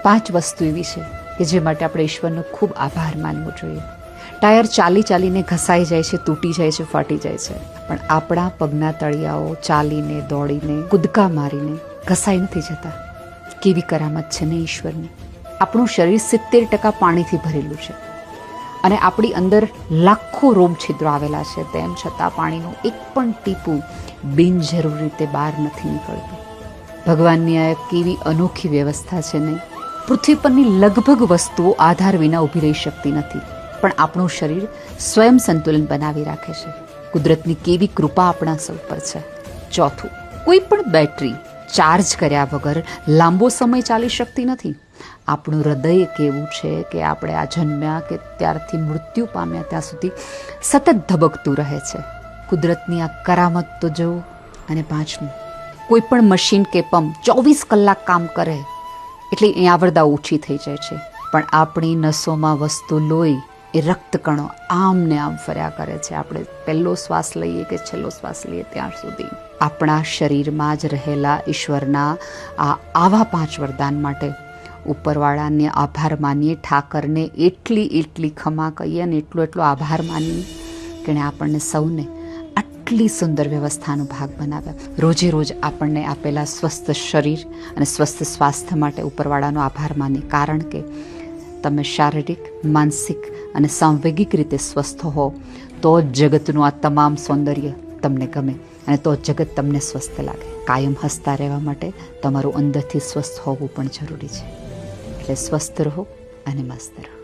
5 વસ્તુ એવી છે કે જે માટે આપણે ઈશ્વરનો ખૂબ આભાર માનવો જોઈએ. ટાયર ચાલી ચાલીને ઘસાઈ જાય છે, તૂટી જાય છે, ફાટી જાય છે, પણ આપણા પગના તળિયાઓ ચાલીને દોડીને કૂદકા મારીને ઘસાઈ નથી જતા. કેવી કરામત છે ને ઈશ્વરની. આપણું શરીર 70% પાણીથી ભરેલું છે અને આપણી અંદર લાખો રોમ છિદ્રો આવેલા છે, તેમ છતાં પાણીનું એક પણ ટીપું બિનજરૂરી રીતે બહાર નથી નીકળતું. ભગવાનની આ કેવી અનોખી વ્યવસ્થા છે નહીં. પૃથ્વી પરની લગભગ વસ્તુઓ આધાર વિના ઊભી રહી શકતી નથી, પણ આપણું શરીર સ્વયં સંતુલન બનાવી રાખે છે. કુદરતની કેવી કૃપા આપણા સૌ પર છે. ચોથું, કોઈ પણ બેટરી ચાર્જ કર્યા વગર લાંબો સમય ચાલી શકતી નથી. આપણું હૃદય કેવું છે કે આપણે આ જન્મ્યા કે ત્યારથી મૃત્યુ પામ્યા ત્યાં સુધી સતત ધબકતું રહે છે. કુદરતની આ કરામત તો જુઓ. અને પાંચમું, કોઈ પણ મશીન કે પંપ 24 કલાક કામ કરે એટલે એ આવરદા ઓછી થઈ જાય છે, પણ આપણી નસોમાં વસતું લોહી એ રક્તકણો આમ ને આમ ફર્યા કરે છે. આપણે પહેલો શ્વાસ લઈએ કે છેલ્લો શ્વાસ લઈએ ત્યાં સુધી આપણા શરીરમાં જ રહેલા ઈશ્વરના આવા 5 વરદાન માટે ઉપરવાળાને આભાર માનીએ. ઠાકરને એટલી ખમા કહીએ અને એટલો આભાર માનીએ કે એણે આપણને સૌને આટલી સુંદર વ્યવસ્થાનો ભાગ બનાવ્યા. રોજે રોજ આપણને આપેલા સ્વસ્થ શરીર અને સ્વસ્થ સ્વાસ્થ્ય માટે ઉપરવાળાનો આભાર માનીએ. કારણ કે તમે શારીરિક, માનસિક અને સાંવેગિક રીતે સ્વસ્થ હો તો જગતનું આ તમામ સૌંદર્ય તમને ગમે અને તો જગત તમને સ્વસ્થ લાગે. કાયમ હસતા રહેવા માટે તમારું અંદરથી સ્વસ્થ હોવું પણ જરૂરી છે. એટલે સ્વસ્થ રહો અને મસ્ત રહો.